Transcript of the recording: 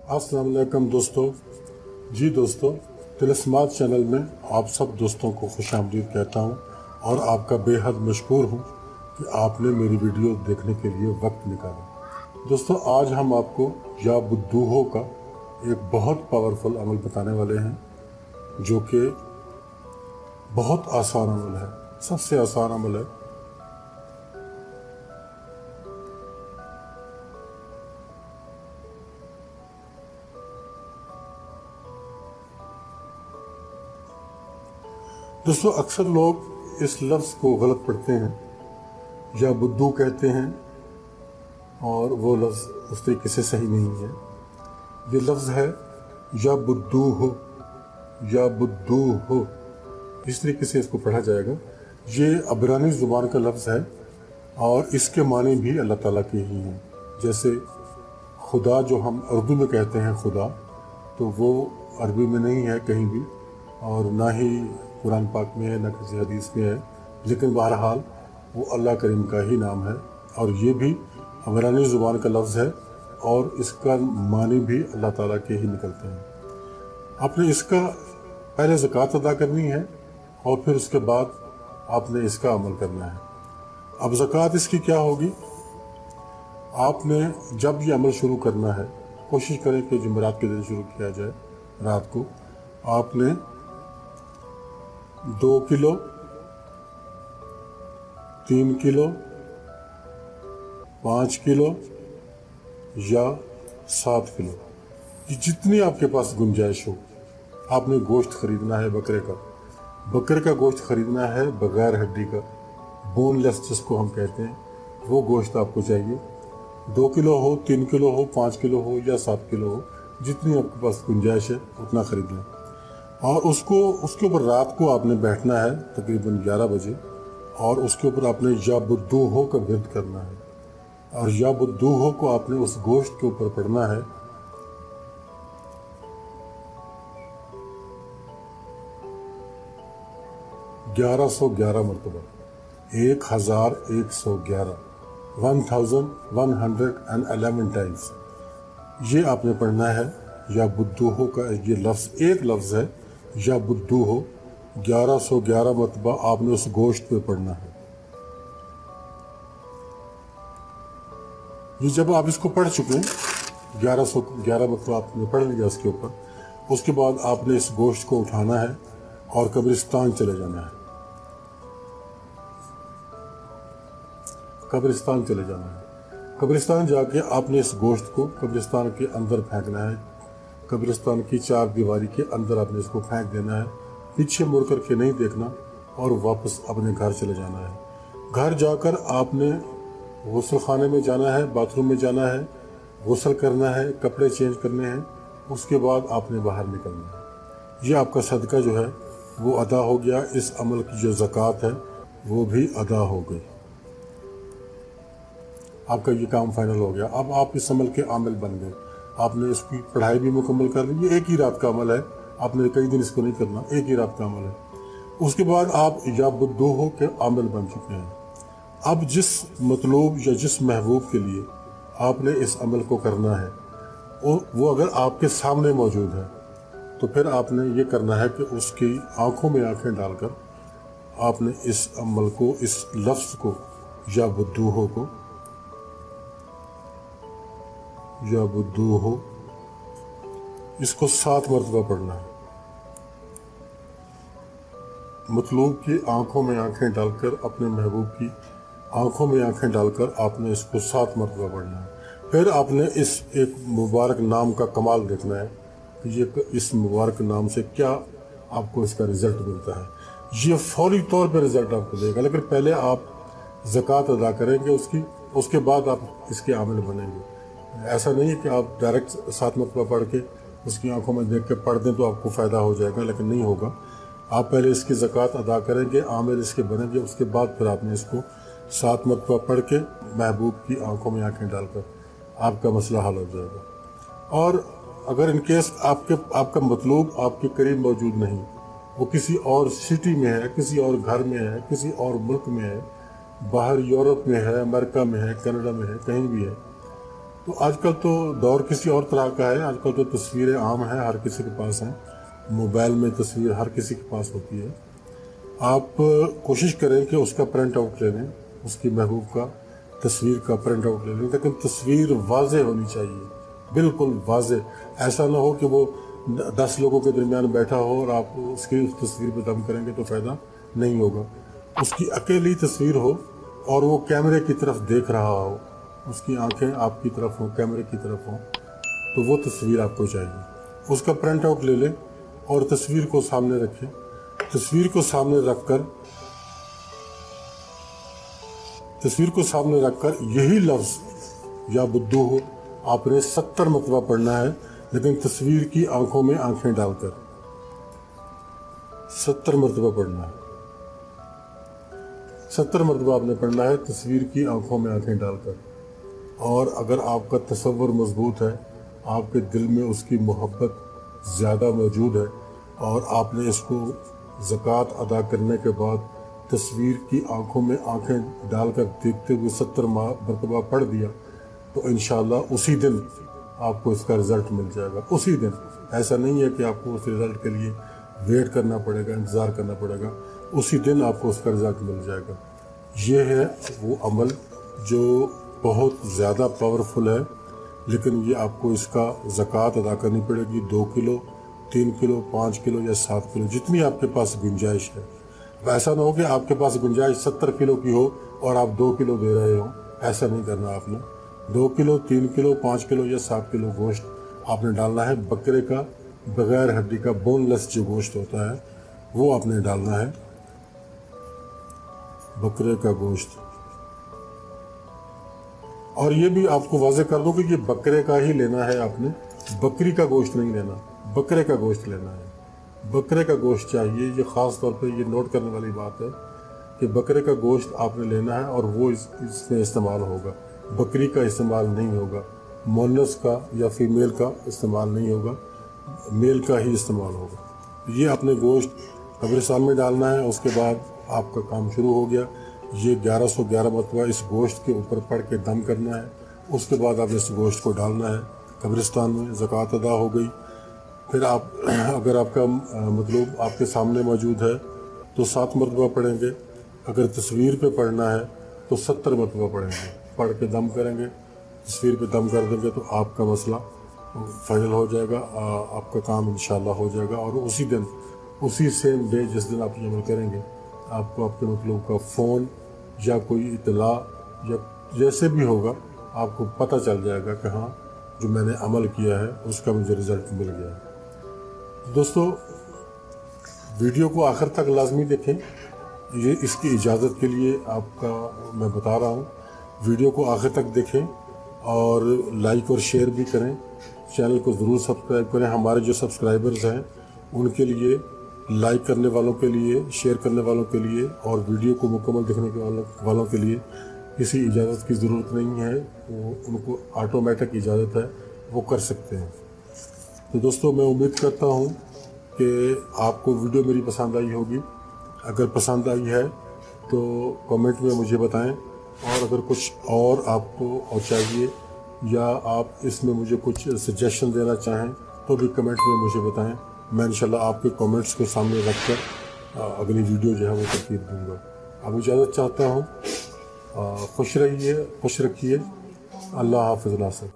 अस्सलाम वालेकुम दोस्तों। जी दोस्तों, तिलस्मात चैनल में आप सब दोस्तों को खुशामदीद कहता हूँ और आपका बेहद मशकूर हूँ कि आपने मेरी वीडियो देखने के लिए वक्त निकाला। दोस्तों, आज हम आपको या बुद्दूहो का एक बहुत पावरफुल अमल बताने वाले हैं जो कि बहुत आसान अमल है, सबसे आसान अमल है। दोस्तों, अक्सर लोग इस लफ्ज़ को गलत पढ़ते हैं, या बुद्दू कहते हैं, और वो लफ्ज़ उस तरीके से सही नहीं है। ये लफ्ज़ है या बुद्दू हो, या बुद्दू हो, इस तरीके से इसको पढ़ा जाएगा। ये अबरानी ज़ुबान का लफ्ज़ है और इसके मानी भी अल्लाह ताला के ही हैं। जैसे खुदा जो हम उर्दू में कहते हैं खुदा, तो वो अरबी में नहीं है कहीं भी, और ना ही कुरान पाक में है, ना किसी हदीस में है, लेकिन बहरहाल वो अल्लाह करीम का ही नाम है और ये भी अबरानी ज़ुबान का लफ्ज़ है और इसका मानी भी अल्लाह ताला के ही निकलते हैं। आपने इसका पहले ज़कात अदा करनी है और फिर उसके बाद आपने इसका अमल करना है। अब ज़कात इसकी क्या होगी? आपने जब ये अमल शुरू करना है, कोशिश करें कि जुमेरात के दिन शुरू किया जाए रात को। आपने 2 किलो, 3 किलो, 5 किलो या 7 किलो, जितनी आपके पास गुंजाइश हो, आपने गोश्त खरीदना है बकरे का। बकरे का गोश्त खरीदना है बगैर हड्डी का, बोनलेस जिसको हम कहते हैं, वो गोश्त आपको चाहिए। 2 किलो हो, 3 किलो हो, 5 किलो हो या 7 किलो हो, जितनी आपके पास गुंजाइश है उतना खरीद लें। और उसके ऊपर रात को आपने बैठना है तकरीबन 11 बजे, और उसके ऊपर आपने या बुद्दूहो का विर्द करना है, और या बुद्दूहो को आपने उस गोश्त के ऊपर पढ़ना है। $1111 मरतबा, 1111, 1111 टाइम्स ये आपने पढ़ना है। या बुद्दूहो का ये लफ्ज़ एक लफ्ज़ है, या बुद्दूहो 1111 मरतबा आपने उस गोश्त पे पढ़ना है। ये जब आप इसको पढ़ चुके हैं, 1111 मरतबा आपने पढ़ लिया उसके ऊपर, उसके बाद आपने इस गोश्त को उठाना है और कब्रिस्तान चले जाना है। कब्रिस्तान चले जाना है। कब्रिस्तान जाके आपने इस गोश्त को कब्रिस्तान के अंदर फेंकना है। कब्रिस्तान की 4 दीवारी के अंदर आपने इसको फेंक देना है, पीछे मुड़ कर के नहीं देखना, और वापस अपने घर चले जाना है। घर जाकर आपने गुस्ल खाने में जाना है, बाथरूम में जाना है, गुस्ल करना है, कपड़े चेंज करने हैं, उसके बाद आपने बाहर निकलना है। ये आपका सदका जो है वो अदा हो गया। इस अमल की जो ज़कात है वो भी अदा हो गई। आपका ये काम फाइनल हो गया। अब आप इस अमल के आमिल बन गए। आपने इसकी पढ़ाई भी मुकम्मल कर ली। ये एक ही रात का अमल है, आपने कई दिन इसको नहीं करना, एक ही रात का अमल है। उसके बाद आप या बुद्दूहो के आमिल बन चुके हैं। अब जिस मतलूब या जिस महबूब के लिए आपने इस अमल को करना है, वो अगर आपके सामने मौजूद है, तो फिर आपने ये करना है कि उसकी आंखों में आंखें डालकर आपने इस अमल को, इस लफ्ज़ को, या बुद्दूहो को, या बुद्दूहो, इसको 7 मरतबा पढ़ना है। मतलूब की आंखों में आंखें डालकर, अपने महबूब की आंखों में आंखें डालकर आपने इसको 7 मरतबा पढ़ना है। फिर आपने इस एक मुबारक नाम का कमाल देखना है कि ये इस मुबारक नाम से क्या आपको इसका रिजल्ट मिलता है। ये फौरी तौर पर रिजल्ट आपको देगा, लेकिन पहले आप ज़कात अदा करेंगे उसकी, उसके बाद आप इसके आमिल बनेंगे। ऐसा नहीं है कि आप डायरेक्ट 7 मरतबा पढ़ के उसकी आंखों में देख के पढ़ दें तो आपको फ़ायदा हो जाएगा, लेकिन नहीं होगा। आप पहले इसकी ज़कात अदा करेंगे, आमिल इसके बनेंगे, उसके बाद फिर आपने इसको 7 मरतबा पढ़ के महबूब की आंखों में आंखें डालकर आपका मसला हल हो जाएगा। और अगर इन केस आपका मतलूब आपके करीब मौजूद नहीं, वो किसी और सिटी में है, किसी और घर में है, किसी और मुल्क में है, बाहर यूरोप में है, अमेरिका में है, कनाडा में है, कहीं भी है, تو آج کل تو دور کسی اور طرح کا ہے، آج کل تو تصویریں عام ہیں، ہر کسی کے پاس ہیں، موبائل میں تصویر ہر کسی کے پاس ہوتی ہے۔ آپ کوشش کریں کہ اس کا پرنٹ آؤٹ لے لیں، اس کی محبوب کا تصویر کا پرنٹ آؤٹ لے لیں، لیکن تصویر واضح ہونی چاہیے، بالکل واضح۔ ایسا نہ ہو کہ وہ 10 لوگوں کے درمیان بیٹھا ہو اور آپ اس کی تصویر پہ دم کریں گے تو فائدہ نہیں ہوگا۔ اس کی اکیلی تصویر ہو اور وہ کیمرے کی طرف دیکھ رہا ہو، اس کی آنکھیں آپ کی طرف ہوں، کیمرے کی طرف ہوں، تو وہ تصویر آپ کو چاہیے۔ اس کا پرنٹ آؤٹ لے لیں اور تصویر کو سامنے رکھیں۔ تصویر کو سامنے رکھ کر یہی لفظ یا بدو ہو آپ نے 70 مرتبہ پڑھنا ہے، لیکن تصویر کی آنکھوں میں آنکھیں ڈال کر 70 مرتبہ پڑھنا ہے۔ 70 مرتبہ آپ نے پڑھنا ہے تصویر کی آنکھوں میں آنکھیں ڈال کر۔ اور اگر آپ کا تصور مضبوط ہے، آپ کے دل میں اس کی محبت زیادہ موجود ہے اور آپ نے اس کو زکوٰۃ ادا کرنے کے بعد تصویر کی آنکھوں میں آنکھیں ڈال کر دیکھتے ہوئے 70 مرتبہ پڑھ دیا، تو انشاءاللہ اسی دن آپ کو اس کا رزلٹ مل جائے گا، اسی دن۔ ایسا نہیں ہے کہ آپ کو اس رزلٹ کے لیے ویٹ کرنا پڑے گا، انتظار کرنا پڑے گا، اسی دن آپ کو اس کا رزلٹ مل جائے گا۔ یہ ہے وہ عمل جو بہت زیادہ پاورفل ہے، لیکن یہ آپ کو اس کا زکوٰۃ ادا کرنی پڑے گی، 2 کلو 3 کلو 5 کلو یا 7 کلو، جتنی آپ کے پاس گنجائش ہے۔ ایسا نہ ہو کہ آپ کے پاس گنجائش 70 کلو کی ہو اور آپ 2 کلو دے رہے ہوں، ایسا نہیں کرنا آپ نے۔ 2 کلو 3 کلو 5 کلو یا 7 کلو گوشت آپ نے ڈالنا ہے، بکرے کا بغیر ہڈی کا بون لیس جو گوشت ہوتا ہے وہ آپ نے ڈالنا ہے، بکرے کا گوشت۔ اور یہ بھی آپ کو واضح کر دوں کہ یہ بکرے کا ہی لینا ہے، آپ نے بکری کا گوشت نہیں لینا، بکرے کا گوشت لینا ہے، بکرے کا گوشت چاہیے۔ یہ خاص طور پہ یہ نوٹ کرنے والی بات ہے کہ بکرے کا گوشت آپ نے لینا ہے اور وہ اس میں استعمال ہوگا، بکری کا استعمال نہیں ہوگا، مونس کا یا فیمیل کا استعمال نہیں ہوگا، میل کا ہی استعمال ہوگا۔ یہ اپنے گوشت قبرستان میں ڈالنا ہے، اس کے بعد آپ کا کام شروع ہو گیا۔ یہ 1111 مرتبہ اس گوشت کے اوپر پڑھ کے دم کرنا ہے، اس کے بعد آپ اس گوشت کو ڈالنا ہے قبرستان میں، زکوٰۃ ادا ہو گئی۔ پھر آپ اگر آپ کا مطلوب آپ کے سامنے موجود ہے تو 7 مرتبہ پڑھیں گے، اگر تصویر پہ پڑھنا ہے تو 70 مرتبہ پڑھیں گے، پڑھ کے دم کریں گے، تصویر پہ دم کر دیں گے تو آپ کا مسئلہ فائنل ہو جائے گا، آپ کا کام انشاءاللہ ہو جائے گا۔ اور اسی دن، اسی سیم ڈے جس دن آپ یہ عمل کریں گے، آپ کو آپ کے مطلوب کا فون یا کوئی اطلاع یا جیسے بھی ہوگا آپ کو پتہ چل جائے گا کہ ہاں جو میں نے عمل کیا ہے اس کا مجھے رزلٹ مل گیا ہے۔ دوستو، ویڈیو کو آخر تک لازمی دیکھیں، یہ اس کی اجازت کے لیے آپ کا میں بتا رہا ہوں۔ ویڈیو کو آخر تک دیکھیں اور لائک اور شیئر بھی کریں، چینل کو ضرور سبسکرائب کریں۔ ہمارے جو سبسکرائبرز ہیں ان کے لیے، لائک کرنے والوں کے لیے، شیئر کرنے والوں کے لیے اور ویڈیو کو مکمل دیکھنے کے والوں کے لیے کسی اجازت کی ضرورت نہیں ہے، وہ ان کو آٹومیٹک اجازت ہے، وہ کر سکتے ہیں۔ تو دوستو، میں امید کرتا ہوں کہ آپ کو ویڈیو میری پسند آئی ہوگی۔ اگر پسند آئی ہے تو کمنٹ میں مجھے بتائیں، اور اگر کچھ اور آپ کو اور چاہیے یا آپ اس میں مجھے کچھ سجیشن دینا چاہیں تو بھی کمنٹ میں مجھے بتائیں، میں انشاءاللہ آپ کے کمنٹس کو سامنے رکھ کر اگلی ویڈیو جو ہے وہ ترتیب دوں گا۔ اب اجازت چاہتا ہوں، خوش رہیے، خوش رکھیے، اللہ حافظ ناصر۔